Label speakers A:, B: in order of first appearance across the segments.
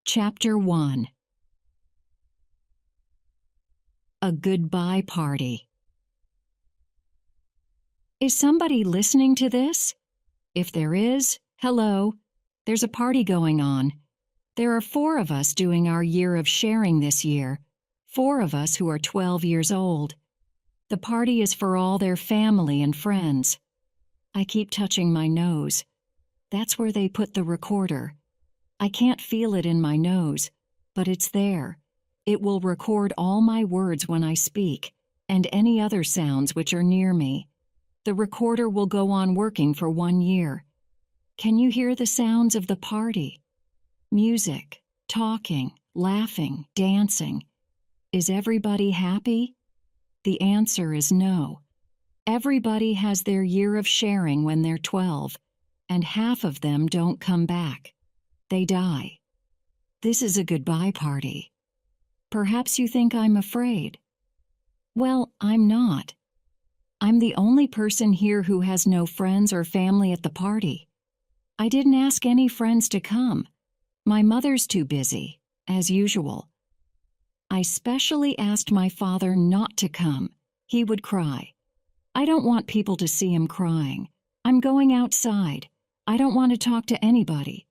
A: Chapter 1. A Goodbye Party. Is somebody listening to this? If there is, hello. There's a party going on. There are 4 of us doing our year of sharing this year, 4 of us who are 12 years old. The party is for all their family and friends. I keep touching my nose. That's where they put the recorder. I can't feel it in my nose, but it's there. It will record all my words when I speak, and any other sounds which are near me. The recorder will go on working for 1 year. Can you hear the sounds of the party? Music, talking, laughing, dancing. Is everybody happy? The answer is no. Everybody has their year of sharing when they're 12, and half of them don't come back. They die. This is a goodbye party. Perhaps you think I'm afraid. Well, I'm not. I'm the only person here who has no friends or family at the party. I didn't ask any friends to come. My mother's too busy, as usual. I specially asked my father not to come. He would cry. I don't want people to see him crying. I'm going outside. I don't want to talk to anybody.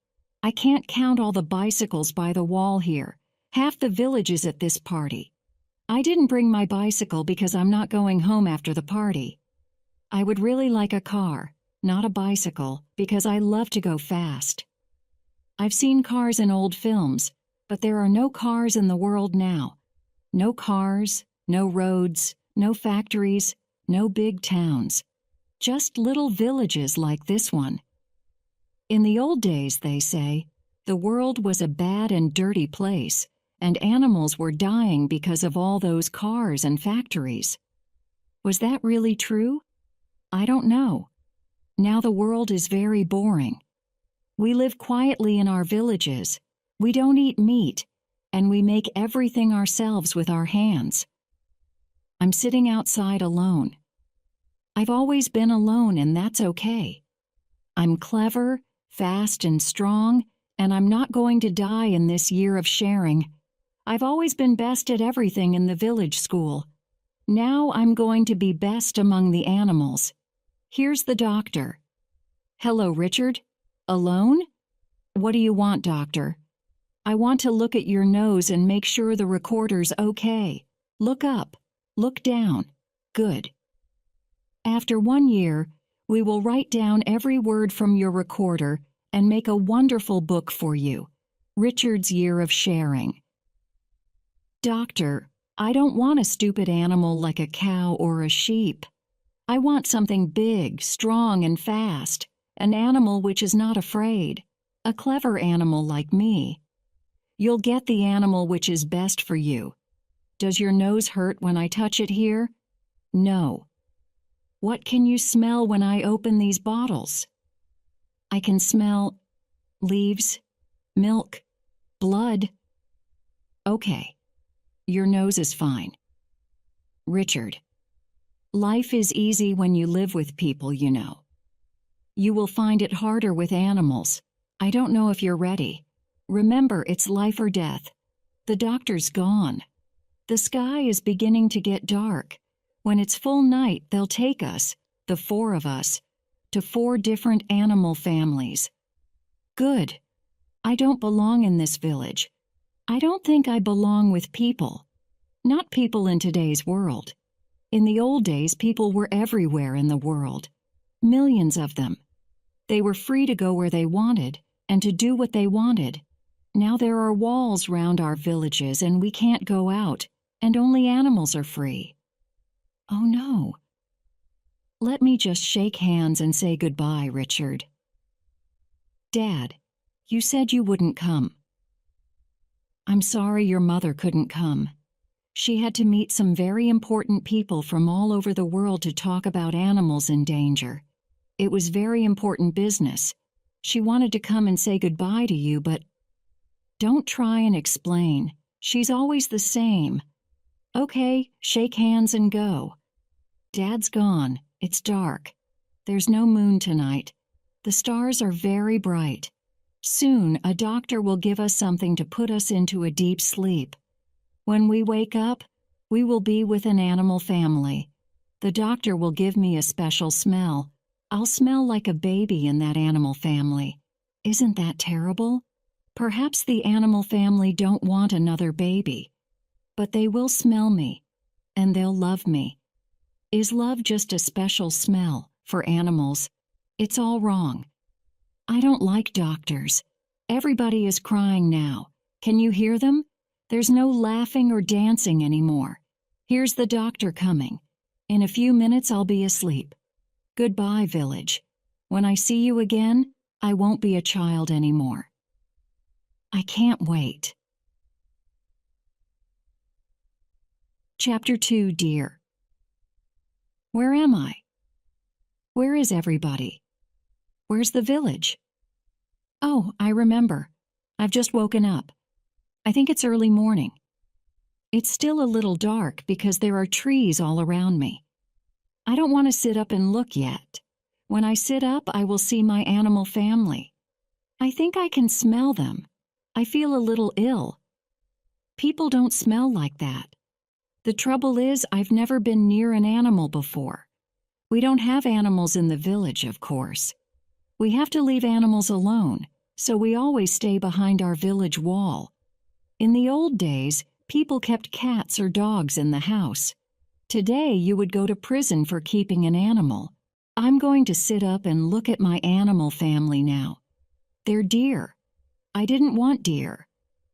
A: I can't count all the bicycles by the wall here. Half the village is at this party. I didn't bring my bicycle because I'm not going home after the party. I would really like a car, not a bicycle, because I love to go fast. I've seen cars in old films, but there are no cars in the world now. No cars, no roads, no factories, no big towns. Just little villages like this one. In the old days, they say, the world was a bad and dirty place, and animals were dying because of all those cars and factories. Was that really true? I don't know. Now the world is very boring. We live quietly in our villages. We don't eat meat, and we make everything ourselves with our hands. I'm sitting outside alone. I've always been alone, and that's okay. I'm clever, fast, and strong, and I'm not going to die in this year of sharing. I've always been best at everything in the village school. Now I'm going to be best among the animals. Here's the doctor. Hello, Richard. Alone? What do you want, doctor? I want to look at your nose and make sure the recorder's okay. Look up. Look down. Good. After 1 year, we will write down every word from your recorder and make a wonderful book for you. Richard's Year of Sharing. Doctor, I don't want a stupid animal like a cow or a sheep. I want something big, strong, and fast. An animal which is not afraid. A clever animal like me. You'll get the animal which is best for you. Does your nose hurt when I touch it here? No. What can you smell when I open these bottles? I can smell leaves, milk, blood. Okay. Your nose is fine. Richard, life is easy when you live with people, you know. You will find it harder with animals. I don't know if you're ready. Remember, it's life or death. The doctor's gone. The sky is beginning to get dark. When it's full night, they'll take us, the 4 of us, to 4 different animal families. Good. I don't belong in this village. I don't think I belong with people. Not people in today's world. In the old days, people were everywhere in the world. Millions of them. They were free to go where they wanted and to do what they wanted. Now there are walls round our villages and we can't go out, and only animals are free. Oh no. Let me just shake hands and say goodbye, Richard. Dad, you said you wouldn't come. I'm sorry your mother couldn't come. She had to meet some very important people from all over the world to talk about animals in danger. It was very important business. She wanted to come and say goodbye to you, but don't try and explain. She's always the same. Okay, shake hands and go. Dad's gone. It's dark. There's no moon tonight. The stars are very bright. Soon, a doctor will give us something to put us into a deep sleep. When we wake up, we will be with an animal family. The doctor will give me a special smell. I'll smell like a baby in that animal family. Isn't that terrible? Perhaps the animal family don't want another baby, but they will smell me, and they'll love me. Is love just a special smell for animals? It's all wrong. I don't like doctors. Everybody is crying now. Can you hear them? There's no laughing or dancing anymore. Here's the doctor coming. In a few minutes I'll be asleep. Goodbye, village. When I see you again, I won't be a child anymore. I can't wait. Chapter 2, Deer. Where am I? Where is everybody? Where's the village? Oh, I remember. I've just woken up. I think it's early morning. It's still a little dark because there are trees all around me. I don't want to sit up and look yet. When I sit up, I will see my animal family. I think I can smell them. I feel a little ill. People don't smell like that. The trouble is, I've never been near an animal before. We don't have animals in the village, of course. We have to leave animals alone, so we always stay behind our village wall. In the old days, people kept cats or dogs in the house. Today, you would go to prison for keeping an animal. I'm going to sit up and look at my animal family now. They're deer. I didn't want deer.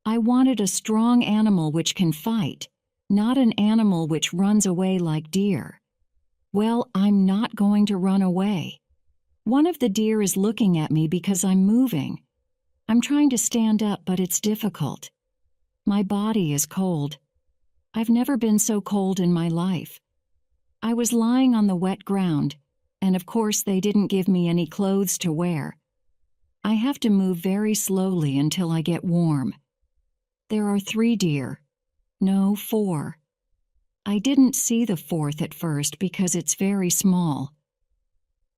A: I wanted a strong animal which can fight, not an animal which runs away like deer. Well, I'm not going to run away. One of the deer is looking at me because I'm moving. I'm trying to stand up, but it's difficult. My body is cold. I've never been so cold in my life. I was lying on the wet ground, and of course they didn't give me any clothes to wear. I have to move very slowly until I get warm. There are 3 deer. No, 4. I didn't see the 4th at first because it's very small.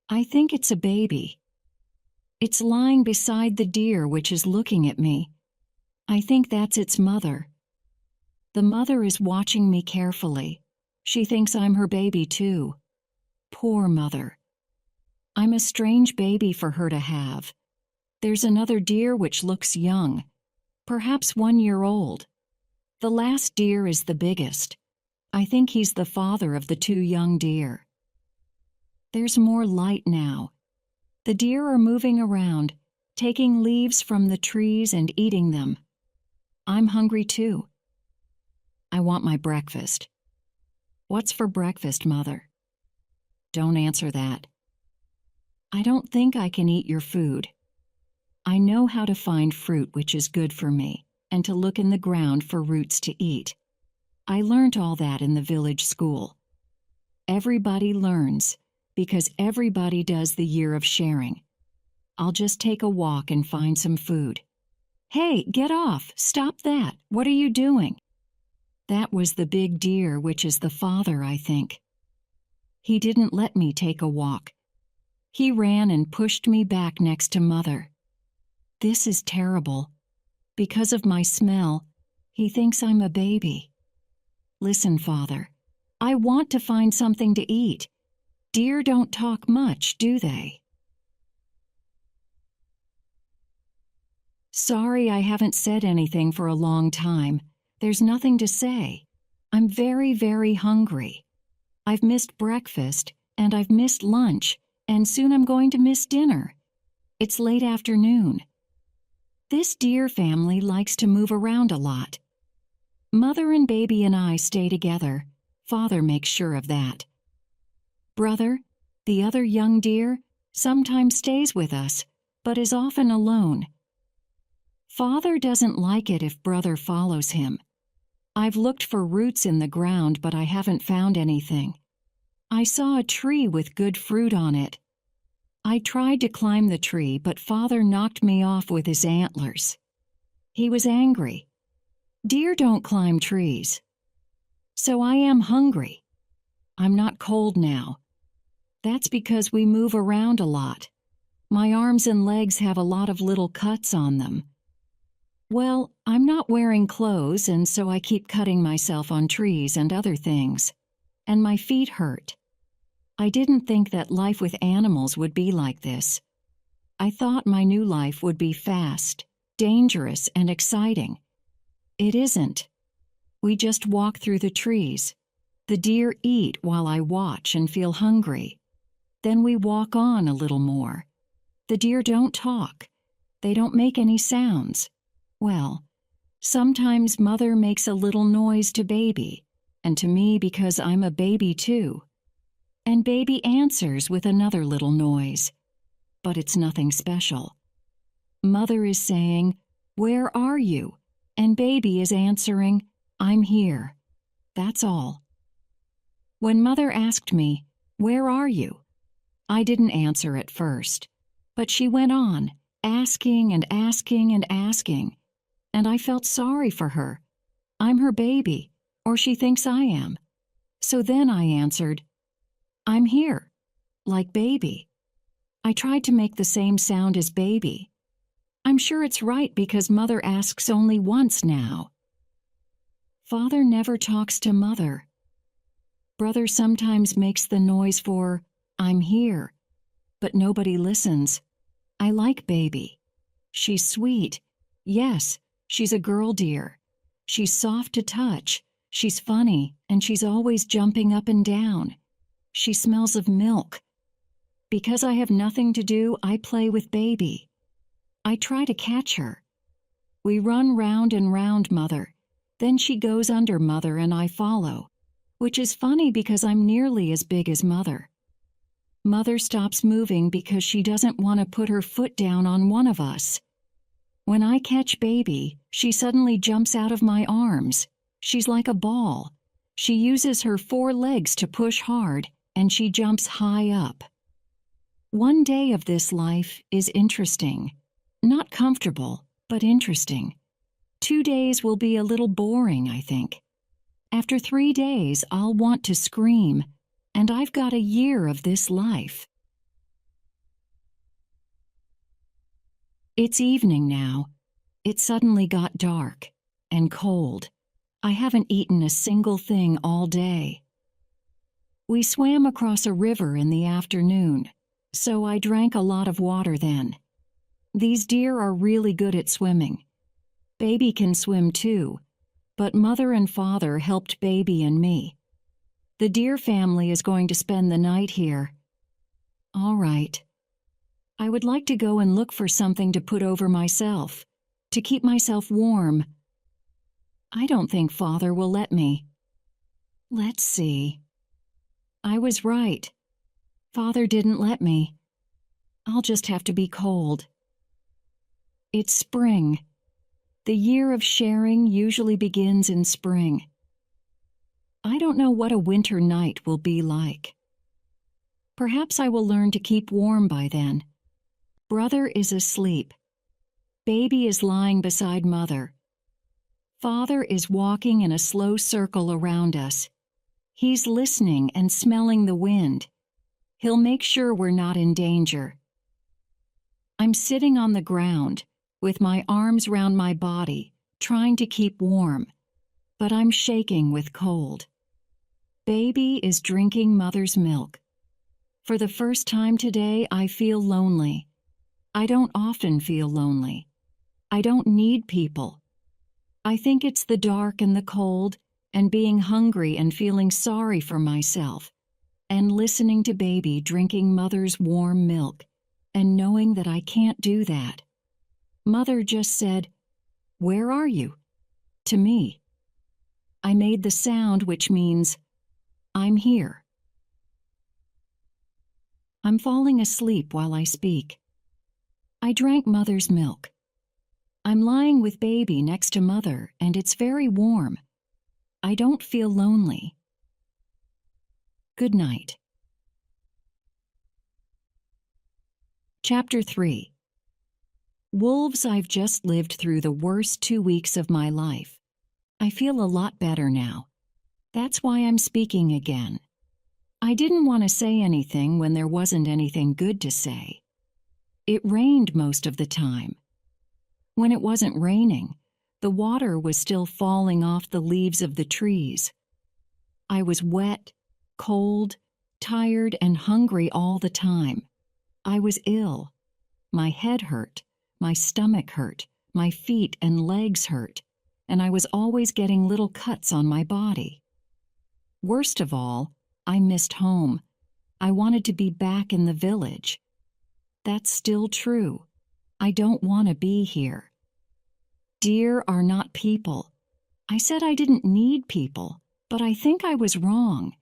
A: I think it's a baby. It's lying beside the deer which is looking at me. I think that's its mother. The mother is watching me carefully. She thinks I'm her baby too. Poor mother. I'm a strange baby for her to have. There's another deer which looks young, perhaps 1 year old. The last deer is the biggest. I think he's the father of the 2 young deer. There's more light now. The deer are moving around, taking leaves from the trees and eating them. I'm hungry too. I want my breakfast. What's for breakfast, Mother? Don't answer that. I don't think I can eat your food. I know how to find fruit which is good for me, and to look in the ground for roots to eat. I learned all that in the village school. Everybody learns, because everybody does the year of sharing. I'll just take a walk and find some food. Hey, get off! Stop that! What are you doing? That was the big deer, which is the father, I think. He didn't let me take a walk. He ran and pushed me back next to Mother. This is terrible. Because of my smell, he thinks I'm a baby. Listen, Father, I want to find something to eat. Deer don't talk much, do they? Sorry, I haven't said anything for a long time. There's nothing to say. I'm very, very hungry. I've missed breakfast, and I've missed lunch, and soon I'm going to miss dinner. It's late afternoon. This deer family likes to move around a lot. Mother and baby and I stay together. Father makes sure of that. Brother, the other young deer, sometimes stays with us, but is often alone. Father doesn't like it if brother follows him. I've looked for roots in the ground, but I haven't found anything. I saw a tree with good fruit on it. I tried to climb the tree, but Father knocked me off with his antlers. He was angry. Deer don't climb trees. So I am hungry. I'm not cold now. That's because we move around a lot. My arms and legs have a lot of little cuts on them. Well, I'm not wearing clothes, and so I keep cutting myself on trees and other things. And my feet hurt. I didn't think that life with animals would be like this. I thought my new life would be fast, dangerous, and exciting. It isn't. We just walk through the trees. The deer eat while I watch and feel hungry. Then we walk on a little more. The deer don't talk. They don't make any sounds. Well, sometimes Mother makes a little noise to Baby, and to me because I'm a baby too. And Baby answers with another little noise. But it's nothing special. Mother is saying, "Where are you?" And Baby is answering, "I'm here." That's all. When Mother asked me, "Where are you?" I didn't answer at first, but she went on, asking and asking and asking, and I felt sorry for her. I'm her baby, or she thinks I am. So then I answered, "I'm here," like Baby. I tried to make the same sound as Baby. I'm sure it's right because Mother asks only once now. Father never talks to Mother. Brother sometimes makes the noise for, "I'm here," but nobody listens. I like Baby. She's sweet. Yes, she's a girl deer. She's soft to touch. She's funny, and she's always jumping up and down. She smells of milk. Because I have nothing to do, I play with Baby. I try to catch her. We run round and round Mother. Then she goes under Mother and I follow, which is funny because I'm nearly as big as Mother. Mother stops moving because she doesn't want to put her foot down on one of us. When I catch Baby, she suddenly jumps out of my arms. She's like a ball. She uses her 4 legs to push hard, and she jumps high up. One day of this life is interesting. Not comfortable, but interesting. 2 days will be a little boring, I think. After 3 days, I'll want to scream, and I've got a year of this life. It's evening now. It suddenly got dark and cold. I haven't eaten a single thing all day. We swam across a river in the afternoon, so I drank a lot of water then. These deer are really good at swimming. Baby can swim too, but Mother and Father helped Baby and me. The deer family is going to spend the night here. All right. I would like to go and look for something to put over myself, to keep myself warm. I don't think Father will let me. Let's see. I was right. Father didn't let me. I'll just have to be cold. It's spring. The year of sharing usually begins in spring. I don't know what a winter night will be like. Perhaps I will learn to keep warm by then. Brother is asleep. Baby is lying beside Mother. Father is walking in a slow circle around us. He's listening and smelling the wind. He'll make sure we're not in danger. I'm sitting on the ground, with my arms round my body, trying to keep warm, but I'm shaking with cold. Baby is drinking Mother's milk. For the first time today, I feel lonely. I don't often feel lonely. I don't need people. I think it's the dark and the cold, and being hungry and feeling sorry for myself, and listening to Baby drinking Mother's warm milk, and knowing that I can't do that. Mother just said, "Where are you?" to me. I made the sound which means, "I'm here." I'm falling asleep while I speak. I drank Mother's milk. I'm lying with Baby next to Mother, and it's very warm. I don't feel lonely. Good night. Chapter 3. Wolves, I've just lived through the worst 2 weeks of my life. I feel a lot better now. That's why I'm speaking again. I didn't want to say anything when there wasn't anything good to say. It rained most of the time. When it wasn't raining, the water was still falling off the leaves of the trees. I was wet, cold, tired, and hungry all the time. I was ill. My head hurt, my stomach hurt, my feet and legs hurt, and I was always getting little cuts on my body. Worst of all, I missed home. I wanted to be back in the village. That's still true. I don't want to be here. Deer are not people. I said I didn't need people, but I think I was wrong.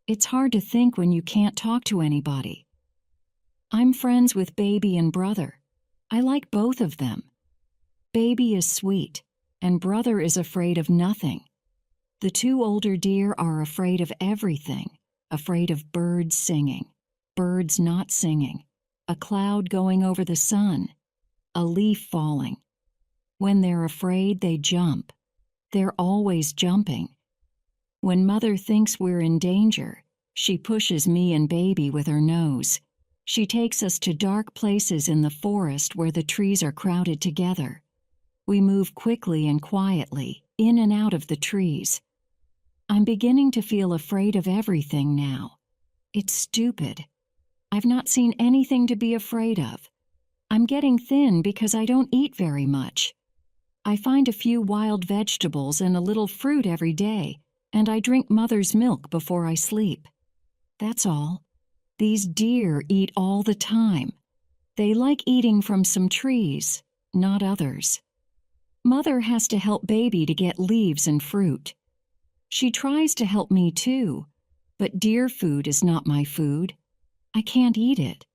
A: It's hard to think when you can't talk to anybody. I'm friends with Baby and Brother. I like both of them. Baby is sweet, and Brother is afraid of nothing. The two older deer are afraid of everything, afraid of birds singing, birds not singing, a cloud going over the sun, a leaf falling. When they're afraid, they jump. They're always jumping. When Mother thinks we're in danger, she pushes me and Baby with her nose. She takes us to dark places in the forest where the trees are crowded together. We move quickly and quietly, in and out of the trees. I'm beginning to feel afraid of everything now. It's stupid. I've not seen anything to be afraid of. I'm getting thin because I don't eat very much. I find a few wild vegetables and a little fruit every day, and I drink Mother's milk before I sleep. That's all. These deer eat all the time. They like eating from some trees, not others. Mother has to help Baby to get leaves and fruit. She tries to help me too, but deer food is not my food. I can't eat it.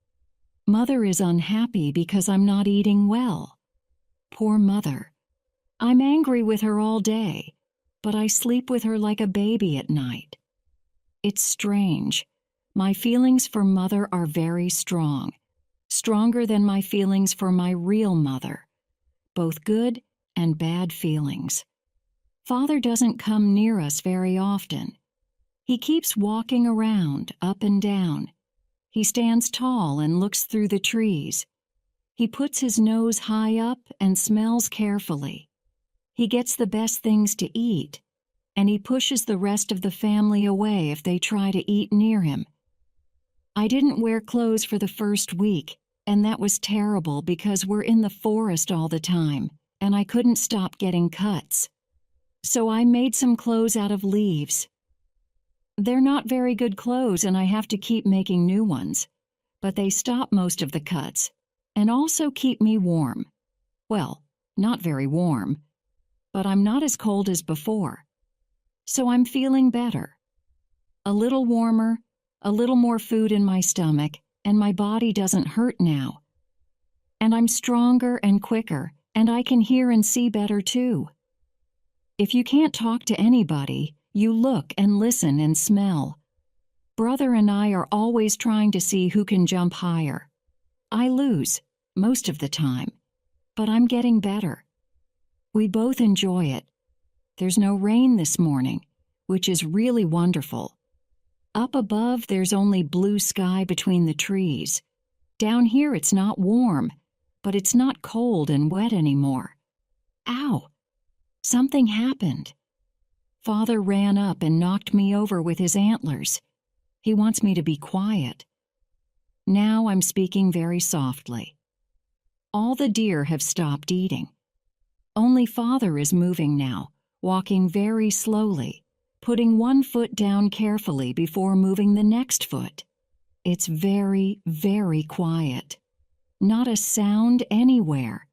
A: Mother is unhappy because I'm not eating well. Poor Mother. I'm angry with her all day, but I sleep with her like a baby at night. It's strange. My feelings for Mother are very strong, stronger than my feelings for my real mother, both good and bad feelings. Father doesn't come near us very often. He keeps walking around, up and down. He stands tall and looks through the trees. He puts his nose high up and smells carefully. He gets the best things to eat, and he pushes the rest of the family away if they try to eat near him. I didn't wear clothes for the first week, and that was terrible because we're in the forest all the time, and I couldn't stop getting cuts. So I made some clothes out of leaves. They're not very good clothes, and I have to keep making new ones, but they stop most of the cuts and also keep me warm. Well, not very warm, but I'm not as cold as before. So I'm feeling better. A little warmer, a little more food in my stomach, and my body doesn't hurt now. And I'm stronger and quicker, and I can hear and see better too. If you can't talk to anybody, you look and listen and smell. Brother and I are always trying to see who can jump higher. I lose, most of the time, but I'm getting better. We both enjoy it. There's no rain this morning, which is really wonderful. Up above, there's only blue sky between the trees. Down here, it's not warm, but it's not cold and wet anymore. Ow! Something happened. Father ran up and knocked me over with his antlers. He wants me to be quiet. Now I'm speaking very softly. All the deer have stopped eating. Only Father is moving now, walking very slowly, putting one foot down carefully before moving the next foot. It's very, very quiet. Not a sound anywhere.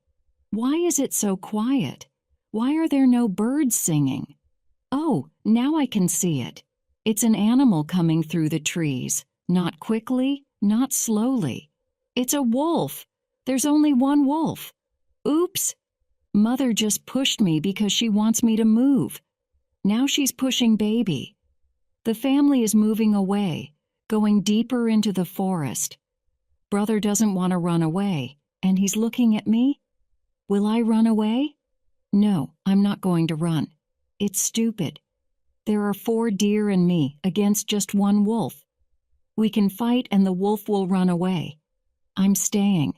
A: Why is it so quiet? Why are there no birds singing? Oh, now I can see it. It's an animal coming through the trees, not quickly, not slowly. It's a wolf. There's only one wolf. Oops! Mother just pushed me because she wants me to move. Now she's pushing Baby. The family is moving away, going deeper into the forest. Brother doesn't want to run away, and he's looking at me. Will I run away? No, I'm not going to run. It's stupid. There are 4 deer and me against just one wolf. We can fight and the wolf will run away. I'm staying.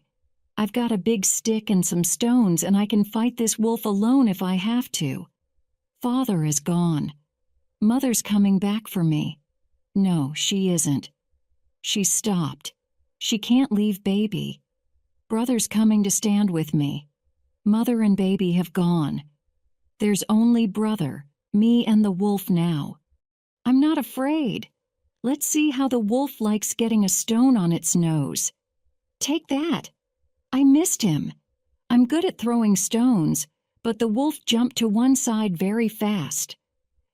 A: I've got a big stick and some stones, and I can fight this wolf alone if I have to. Father is gone. Mother's coming back for me. No, she isn't. She's stopped. She can't leave baby. Brother's coming to stand with me. Mother and baby have gone. There's only brother, me and the wolf now. I'm not afraid. Let's see how the wolf likes getting a stone on its nose. Take that. I missed him. I'm good at throwing stones, but the wolf jumped to one side very fast.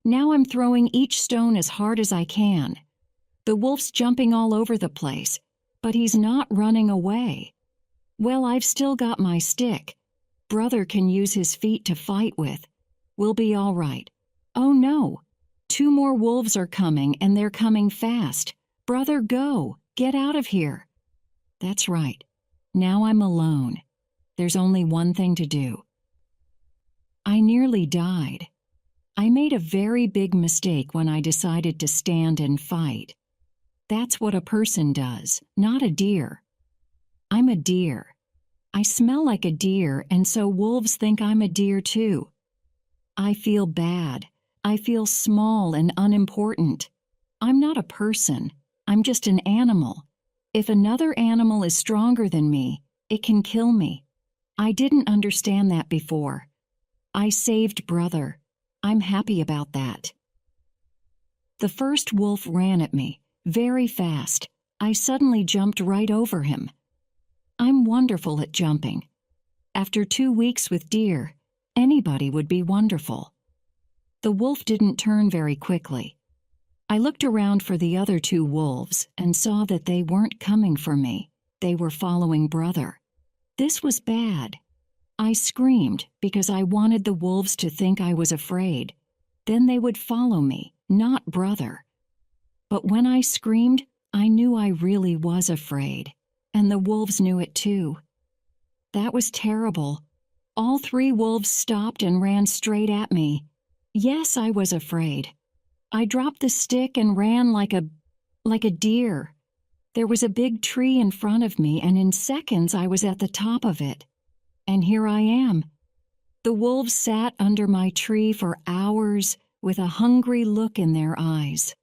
A: Now I'm throwing each stone as hard as I can. The wolf's jumping all over the place, but he's not running away. Well, I've still got my stick. Brother can use his feet to fight with. We'll be all right. Oh no! 2 more wolves are coming, and they're coming fast. Brother, go! Get out of here! That's right. Now I'm alone. There's only one thing to do. I nearly died. I made a very big mistake when I decided to stand and fight. That's what a person does, not a deer. I'm a deer. I smell like a deer, and so wolves think I'm a deer too. I feel bad. I feel small and unimportant. I'm not a person. I'm just an animal. If another animal is stronger than me, it can kill me. I didn't understand that before. I saved brother. I'm happy about that. The first wolf ran at me, very fast. I suddenly jumped right over him. I'm wonderful at jumping. After 2 weeks with deer, anybody would be wonderful. The wolf didn't turn very quickly. I looked around for the other 2 wolves and saw that they weren't coming for me. They were following brother. This was bad. I screamed because I wanted the wolves to think I was afraid. Then they would follow me, not brother. But when I screamed, I knew I really was afraid, and the wolves knew it too. That was terrible. All 3 wolves stopped and ran straight at me. Yes, I was afraid. I dropped the stick and ran like a deer. There was a big tree in front of me, and in seconds I was at the top of it. And here I am. The wolves sat under my tree for hours with a hungry look in their eyes.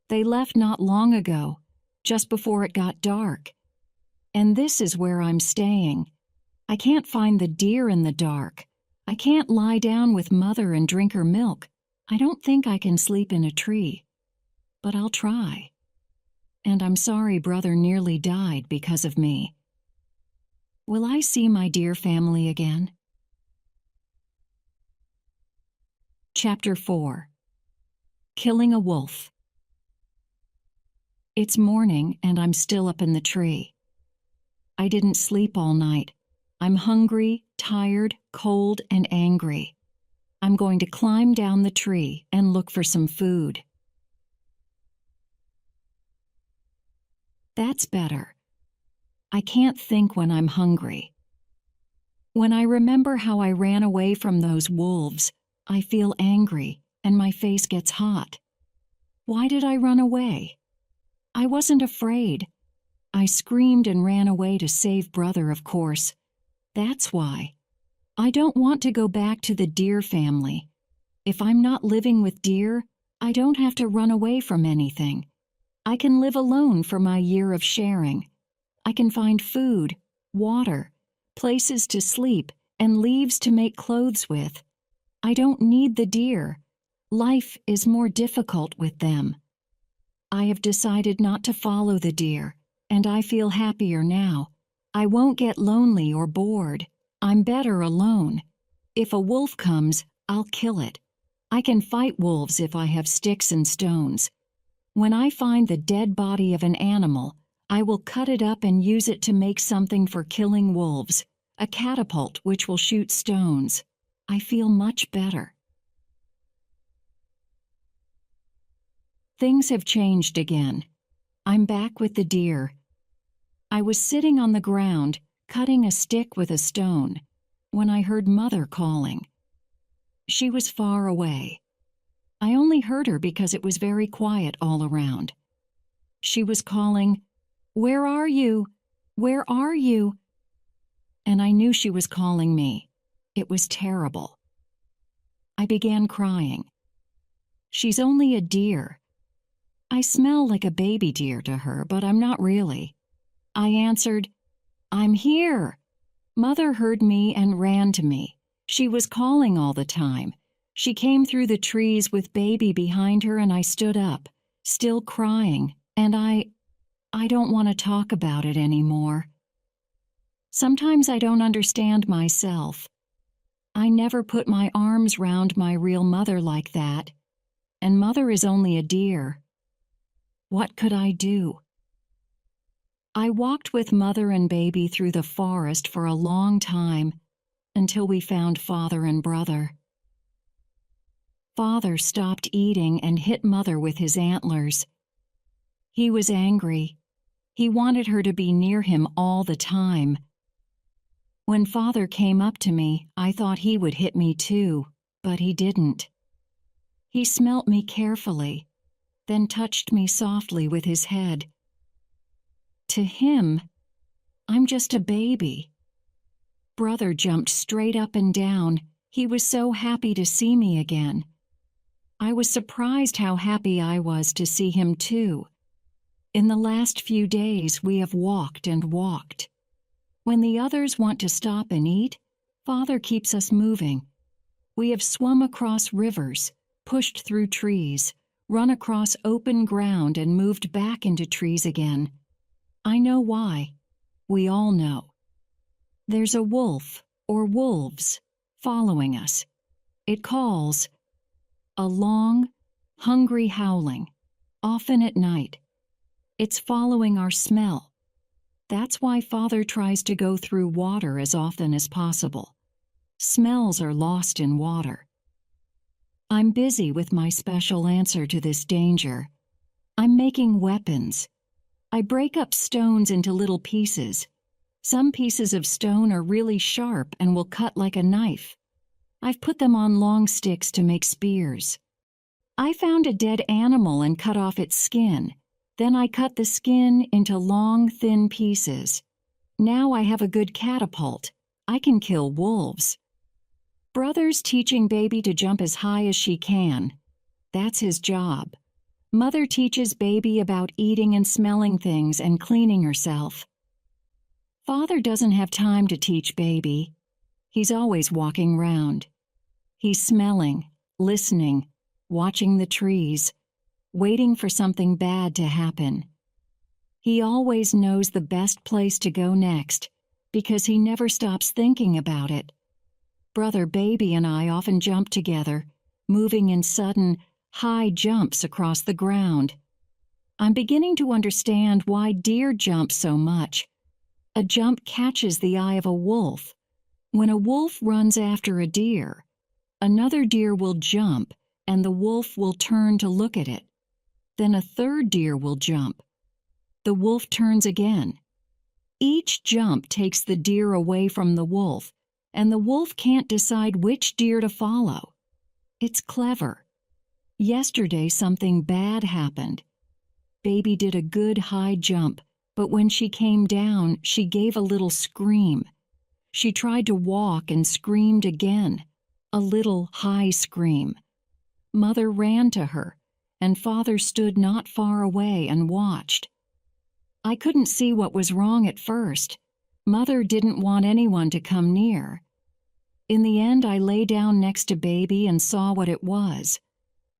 A: They left not long ago, just before it got dark. And this is where I'm staying. I can't find the deer in the dark. I can't lie down with mother and drink her milk. I don't think I can sleep in a tree. But I'll try. And I'm sorry brother nearly died because of me. Will I see my dear family again? Chapter 4. Killing a Wolf. It's morning and I'm still up in the tree. I didn't sleep all night. I'm hungry, tired, cold, and angry. I'm going to climb down the tree and look for some food. That's better. I can't think when I'm hungry. When I remember how I ran away from those wolves, I feel angry and my face gets hot. Why did I run away? I wasn't afraid. I screamed and ran away to save brother, of course. That's why. I don't want to go back to the deer family. If I'm not living with deer, I don't have to run away from anything. I can live alone for my year of sharing. I can find food, water, places to sleep, and leaves to make clothes with. I don't need the deer. Life is more difficult with them. I have decided not to follow the deer, and I feel happier now. I won't get lonely or bored. I'm better alone. If a wolf comes, I'll kill it. I can fight wolves if I have sticks and stones. When I find the dead body of an animal, I will cut it up and use it to make something for killing wolves, a catapult which will shoot stones. I feel much better. Things have changed again. I'm back with the deer. I was sitting on the ground, cutting a stick with a stone, when I heard Mother calling. She was far away. I only heard her because it was very quiet all around. She was calling, "Where are you? Where are you?" and I knew she was calling me. It was terrible. I began crying. She's only a deer. I smell like a baby deer to her, but I'm not really. I answered, "I'm here." Mother heard me and ran to me. She was calling all the time. She came through the trees with baby behind her, and I stood up, still crying, and I don't want to talk about it anymore. Sometimes I don't understand myself. I never put my arms round my real mother like that, and Mother is only a deer. What could I do? I walked with Mother and baby through the forest for a long time until we found Father and Brother. Father stopped eating and hit Mother with his antlers. He was angry. He wanted her to be near him all the time. When Father came up to me, I thought he would hit me too, but he didn't. He smelt me carefully, then touched me softly with his head. To him, I'm just a baby. Brother jumped straight up and down. He was so happy to see me again. I was surprised how happy I was to see him too. In the last few days, we have walked and walked. When the others want to stop and eat, Father keeps us moving. We have swum across rivers, pushed through trees, run across open ground, and moved back into trees again. I know why. We all know. There's a wolf, or wolves, following us. It calls. A long, hungry howling, often at night. It's following our smell. That's why Father tries to go through water as often as possible. Smells are lost in water. I'm busy with my special answer to this danger. I'm making weapons. I break up stones into little pieces. Some pieces of stone are really sharp and will cut like a knife. I've put them on long sticks to make spears. I found a dead animal and cut off its skin. Then I cut the skin into long, thin pieces. Now I have a good catapult. I can kill wolves. Brother's teaching baby to jump as high as she can. That's his job. Mother teaches baby about eating and smelling things and cleaning herself. Father doesn't have time to teach baby. He's always walking round. He's smelling, listening, watching the trees, waiting for something bad to happen. He always knows the best place to go next because he never stops thinking about it. Brother baby and I often jump together, moving in sudden, high jumps across the ground. I'm beginning to understand why deer jump so much. A jump catches the eye of a wolf. When a wolf runs after a deer, another deer will jump and the wolf will turn to look at it. Then a third deer will jump. The wolf turns again. Each jump takes the deer away from the wolf, and the wolf can't decide which deer to follow. It's clever. Yesterday something bad happened. Baby did a good high jump, but when she came down, she gave a little scream. She tried to walk and screamed again, a little high scream. Mother ran to her, and Father stood not far away and watched. I couldn't see what was wrong at first. Mother didn't want anyone to come near. In the end, I lay down next to baby and saw what it was.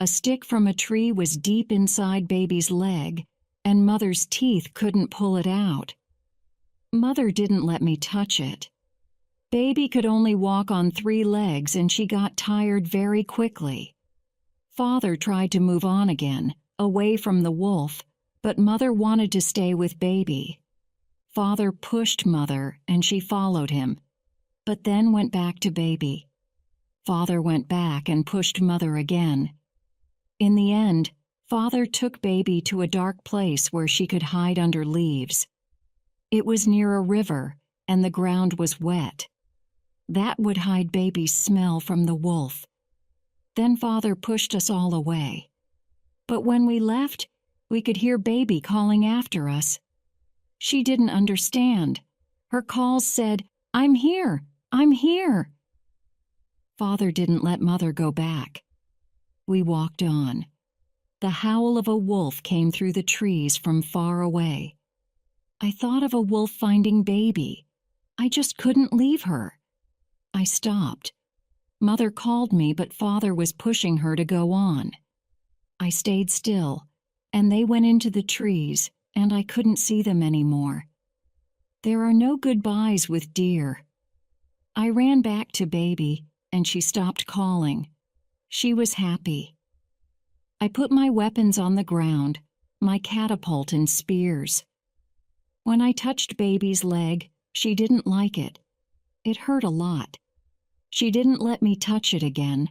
A: A stick from a tree was deep inside baby's leg, and Mother's teeth couldn't pull it out. Mother didn't let me touch it. Baby could only walk on 3 legs, and she got tired very quickly. Father tried to move on again, away from the wolf, but Mother wanted to stay with baby. Father pushed Mother, and she followed him, but then went back to baby. Father went back and pushed Mother again. In the end, Father took baby to a dark place where she could hide under leaves. It was near a river, and the ground was wet. That would hide baby's smell from the wolf. Then Father pushed us all away. But when we left, we could hear baby calling after us. She didn't understand. Her calls said, I'm here! I'm here!" Father didn't let Mother go back. We walked on. The howl of a wolf came through the trees from far away. I thought of a wolf finding baby. I just couldn't leave her. I stopped. Mother called me, but Father was pushing her to go on. I stayed still, and they went into the trees, and I couldn't see them anymore. There are no goodbyes with deer. I ran back to baby, and she stopped calling. She was happy. I put my weapons on the ground, my catapult and spears. When I touched baby's leg, she didn't like it. It hurt a lot. She didn't let me touch it again,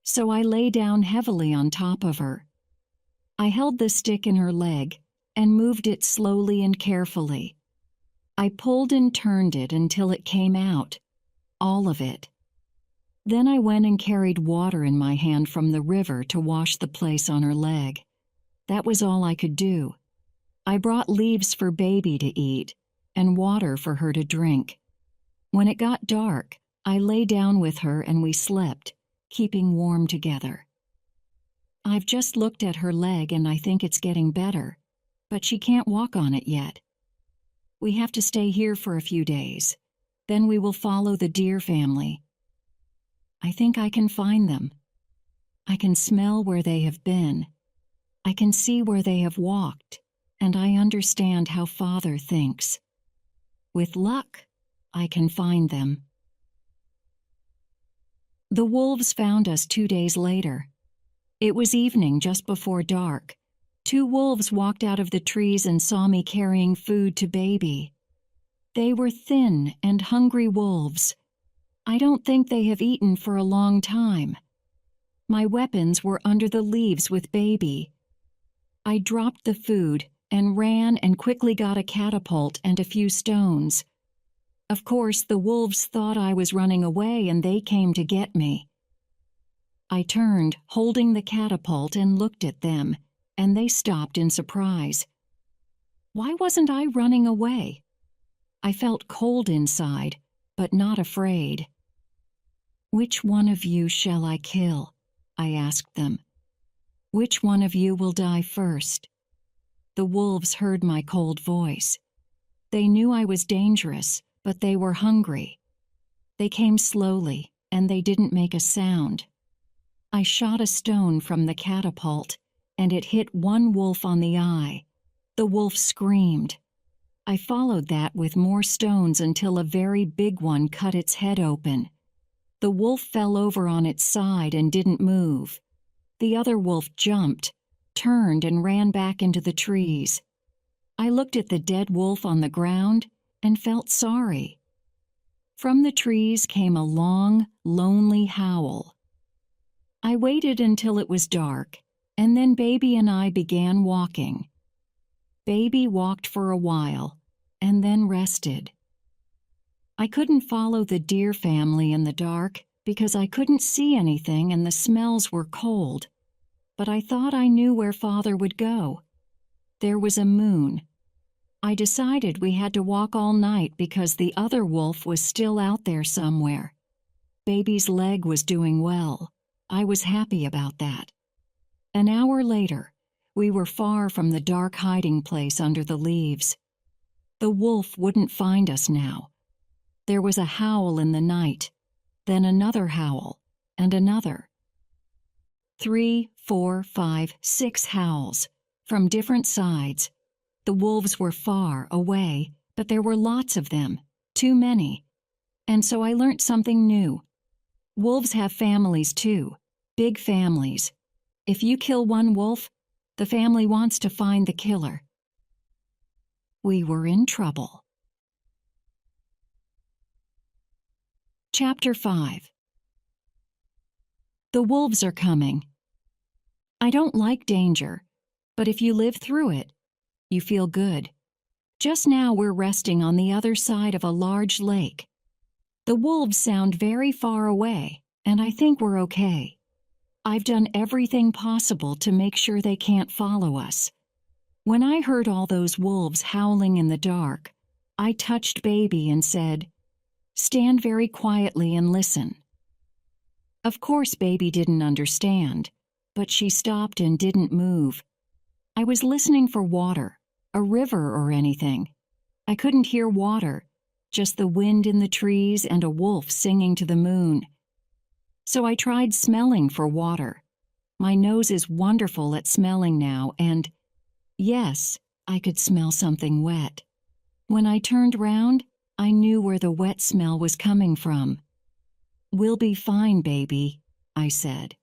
A: so I lay down heavily on top of her. I held the stick in her leg and moved it slowly and carefully. I pulled and turned it until it came out, all of it. Then I went and carried water in my hand from the river to wash the place on her leg. That was all I could do. I brought leaves for baby to eat and water for her to drink. When it got dark, I lay down with her and we slept, keeping warm together. I've just looked at her leg and I think it's getting better, but she can't walk on it yet. We have to stay here for a few days. Then we will follow the deer family. I think I can find them. I can smell where they have been. I can see where they have walked, and I understand how Father thinks. With luck, I can find them. The wolves found us 2 days later. It was evening just before dark. 2 wolves walked out of the trees and saw me carrying food to baby. They were thin and hungry wolves. I don't think they have eaten for a long time. My weapons were under the leaves with baby. I dropped the food and ran and quickly got a catapult and a few stones. Of course, the wolves thought I was running away and they came to get me. I turned, holding the catapult, and looked at them, and they stopped in surprise. Why wasn't I running away? I felt cold inside, but not afraid. "Which one of you shall I kill?" I asked them. "Which one of you will die first?" The wolves heard my cold voice. They knew I was dangerous, but they were hungry. They came slowly, and they didn't make a sound. I shot a stone from the catapult, and it hit one wolf on the eye. The wolf screamed. I followed that with more stones until a very big one cut its head open. The wolf fell over on its side and didn't move. The other wolf jumped, turned, and ran back into the trees. I looked at the dead wolf on the ground and felt sorry. From the trees came a long, lonely howl. I waited until it was dark, and then baby and I began walking. Baby walked for a while, and then rested. I couldn't follow the deer family in the dark because I couldn't see anything and the smells were cold. But I thought I knew where Father would go. There was a moon. I decided we had to walk all night because the other wolf was still out there somewhere. Baby's leg was doing well. I was happy about that. An hour later, we were far from the dark hiding place under the leaves. The wolf wouldn't find us now. There was a howl in the night, then another howl, and another. 3, 4, 5, 6 howls, from different sides. The wolves were far away, but there were lots of them, too many. And so I learnt something new. Wolves have families too, big families. If you kill one wolf, the family wants to find the killer. We were in trouble. Chapter 5. The wolves are coming. I don't like danger, but if you live through it, you feel good. Just now we're resting on the other side of a large lake. The wolves sound very far away, and I think we're okay. I've done everything possible to make sure they can't follow us. When I heard all those wolves howling in the dark, I touched baby and said, Stand very quietly and listen." Of course, baby didn't understand, but she stopped and didn't move. I was listening for water, a river or anything. I couldn't hear water, just the wind in the trees and a wolf singing to the moon. So I tried smelling for water. My nose is wonderful at smelling now, and yes, I could smell something wet. When I turned round, I knew where the wet smell was coming from. "We'll be fine, baby," I said.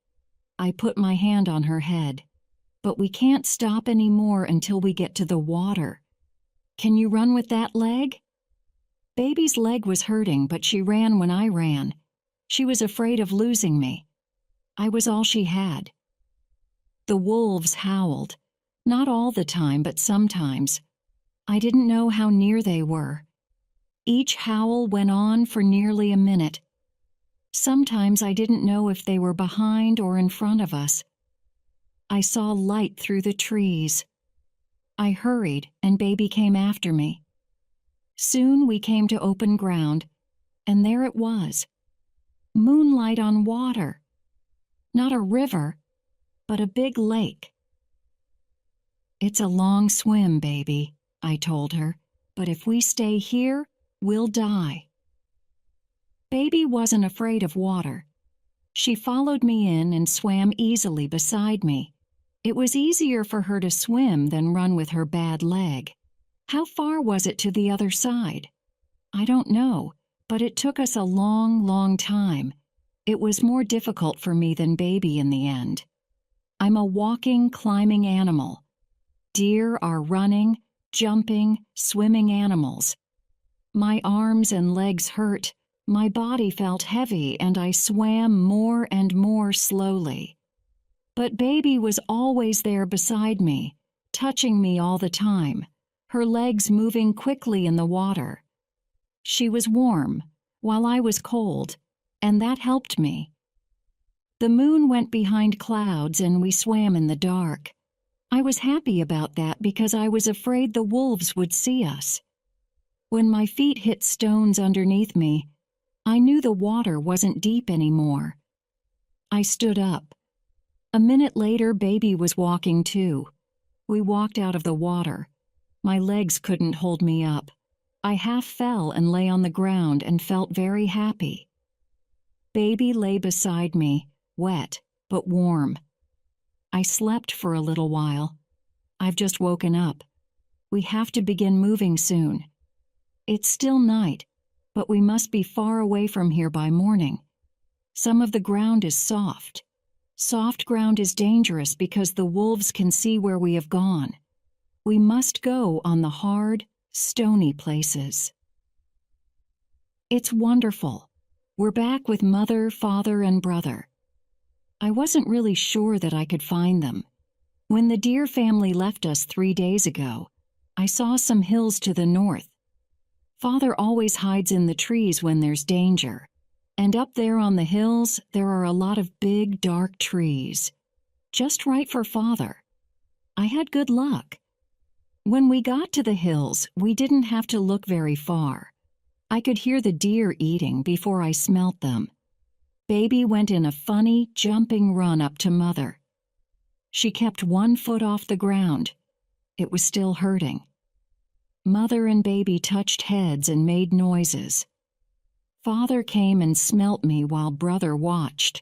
A: I put my hand on her head. "But we can't stop any more until we get to the water. Can you run with that leg?" Baby's leg was hurting, but she ran when I ran. She was afraid of losing me. I was all she had. The wolves howled. Not all the time, but sometimes. I didn't know how near they were. Each howl went on for nearly a minute. Sometimes I didn't know if they were behind or in front of us. I saw light through the trees. I hurried, and baby came after me. Soon we came to open ground, and there it was. Moonlight on water. Not a river, but a big lake. "It's a long swim, baby," I told her, "but if we stay here, we'll die." Baby wasn't afraid of water. She followed me in and swam easily beside me. It was easier for her to swim than run with her bad leg. How far was it to the other side? I don't know, but it took us a long, long time. It was more difficult for me than baby in the end. I'm a walking, climbing animal. Deer are running, jumping, swimming animals. My arms and legs hurt, my body felt heavy, and I swam more and more slowly. But baby was always there beside me, touching me all the time, her legs moving quickly in the water. She was warm, while I was cold, and that helped me. The moon went behind clouds and we swam in the dark. I was happy about that because I was afraid the wolves would see us. When my feet hit stones underneath me, I knew the water wasn't deep anymore. I stood up. A minute later, baby was walking too. We walked out of the water. My legs couldn't hold me up. I half fell and lay on the ground and felt very happy. Baby lay beside me, wet but warm. I slept for a little while. I've just woken up. We have to begin moving soon. It's still night, but we must be far away from here by morning. Some of the ground is soft. Soft ground is dangerous because the wolves can see where we have gone. We must go on the hard, stony places. It's wonderful. We're back with mother, father, and brother. I wasn't really sure that I could find them. When the deer family left us 3 days ago, I saw some hills to the north. Father always hides in the trees when there's danger. And up there on the hills, there are a lot of big, dark trees. Just right for Father. I had good luck. When we got to the hills, we didn't have to look very far. I could hear the deer eating before I smelt them. Baby went in a funny, jumping run up to Mother. She kept 1 foot off the ground. It was still hurting. Mother and baby touched heads and made noises. Father came and smelt me while brother watched.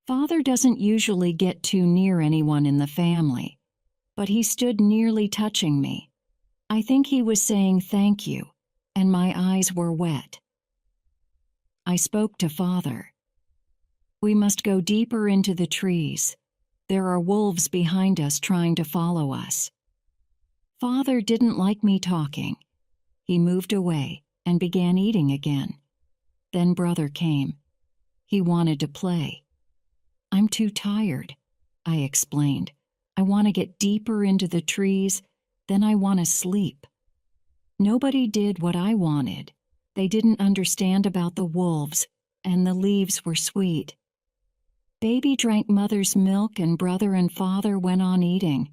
A: Father doesn't usually get too near anyone in the family, but he stood nearly touching me. I think he was saying thank you, and my eyes were wet. I spoke to Father. "We must go deeper into the trees. There are wolves behind us trying to follow us." Father didn't like me talking. He moved away and began eating again. Then brother came. He wanted to play. "I'm too tired," I explained. "I want to get deeper into the trees, then I want to sleep." Nobody did what I wanted. They didn't understand about the wolves, and the leaves were sweet. Baby drank Mother's milk and brother and father went on eating.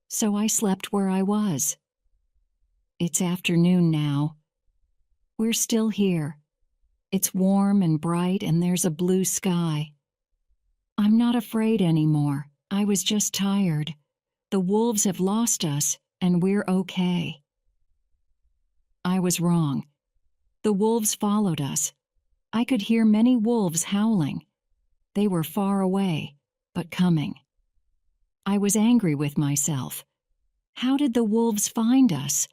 A: So I slept where I was. It's afternoon now. We're still here, It's warm and bright and there's a blue sky. I'm not afraid anymore. I was just tired. The wolves have lost us, and we're okay. I was wrong. The wolves followed us. I could hear many wolves howling. They were far away, but coming. I was angry with myself. How did the wolves find us?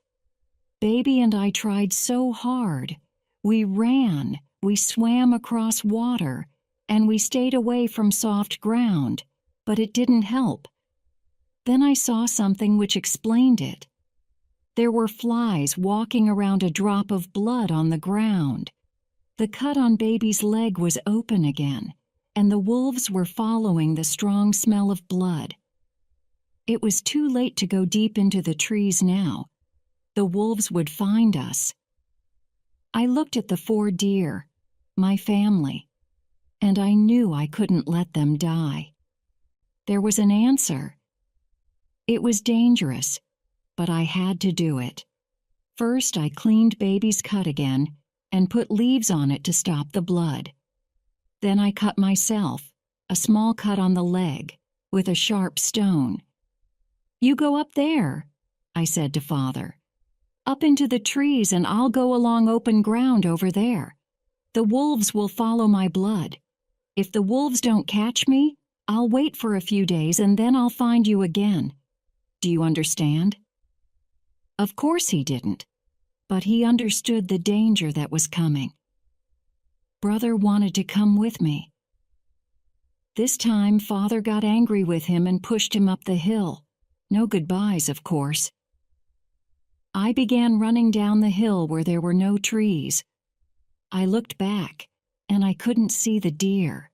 A: Baby and I tried so hard. We ran, we swam across water, and we stayed away from soft ground, but it didn't help. Then I saw something which explained it. There were flies walking around a drop of blood on the ground. The cut on Baby's leg was open again, and the wolves were following the strong smell of blood. It was too late to go deep into the trees now. The wolves would find us. I looked at the 4 deer, my family, and I knew I couldn't let them die. There was an answer. It was dangerous, but I had to do it. First, I cleaned Baby's cut again and put leaves on it to stop the blood. Then I cut myself, a small cut on the leg, with a sharp stone. "You go up there," I said to Father. "Up into the trees, and I'll go along open ground over there. The wolves will follow my blood. If the wolves don't catch me, I'll wait for a few days and then I'll find you again. Do you understand?" Of course he didn't, but he understood the danger that was coming. Brother wanted to come with me. This time, Father got angry with him and pushed him up the hill. No goodbyes, of course. I began running down the hill where there were no trees. I looked back, and I couldn't see the deer.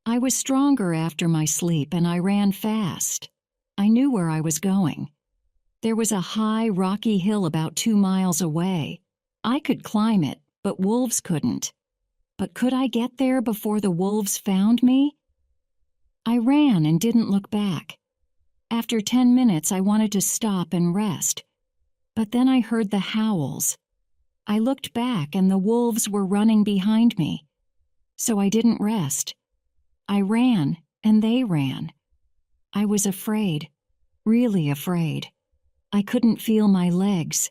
A: I was stronger after my sleep, and I ran fast. I knew where I was going. There was a high, rocky hill about 2 miles away. I could climb it, but wolves couldn't. But could I get there before the wolves found me? I ran and didn't look back. After 10 minutes, I wanted to stop and rest. But then I heard the howls. I looked back and the wolves were running behind me. So I didn't rest. I ran and they ran. I was afraid, really afraid. I couldn't feel my legs.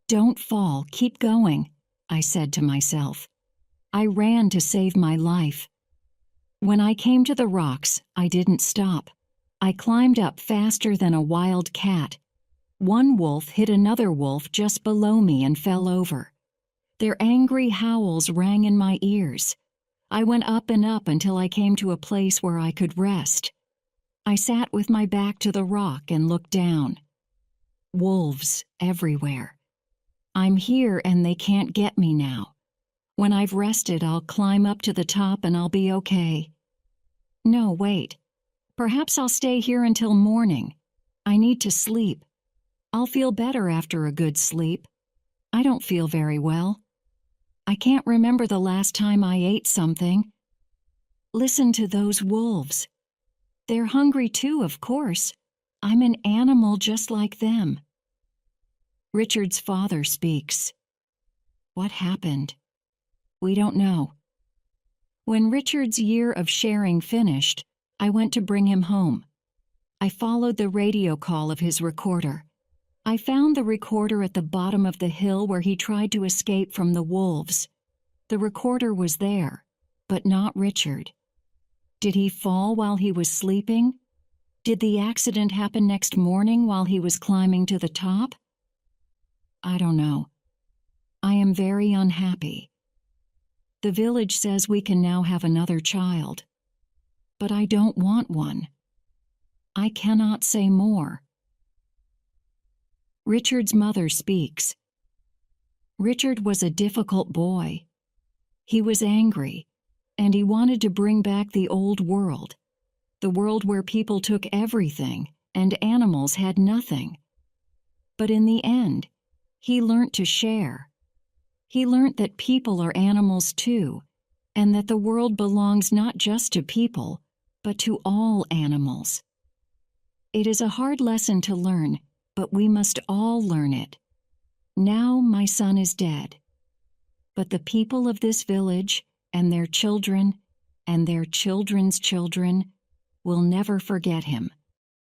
A: "Don't fall, keep going," I said to myself. I ran to save my life. When I came to the rocks, I didn't stop. I climbed up faster than a wild cat. One wolf hit another wolf just below me and fell over. Their angry howls rang in my ears. I went up and up until I came to a place where I could rest. I sat with my back to the rock and looked down. Wolves everywhere. I'm here and they can't get me now. When I've rested, I'll climb up to the top and I'll be okay. No, wait. Perhaps I'll stay here until morning. I need to sleep. I'll feel better after a good sleep. I don't feel very well. I can't remember the last time I ate something. Listen to those wolves. They're hungry too, of course. I'm an animal just like them. Richard's father speaks. What happened? We don't know. When Richard's year of sharing finished, I went to bring him home. I followed the radio call of his recorder. I found the recorder at the bottom of the hill where he tried to escape from the wolves. The recorder was there, but not Richard. Did he fall while he was sleeping? Did the accident happen next morning while he was climbing to the top? I don't know. I am very unhappy. The village says we can now have another child. But I don't want one. I cannot say more. Richard's mother speaks. Richard was a difficult boy. He was angry, and he wanted to bring back the old world, the world where people took everything and animals had nothing. But in the end, he learnt to share. He learnt that people are animals too, and that the world belongs not just to people, but to all animals. It is a hard lesson to learn, but we must all learn it. Now my son is dead. But the people of this village and their children and their children's children will never forget him.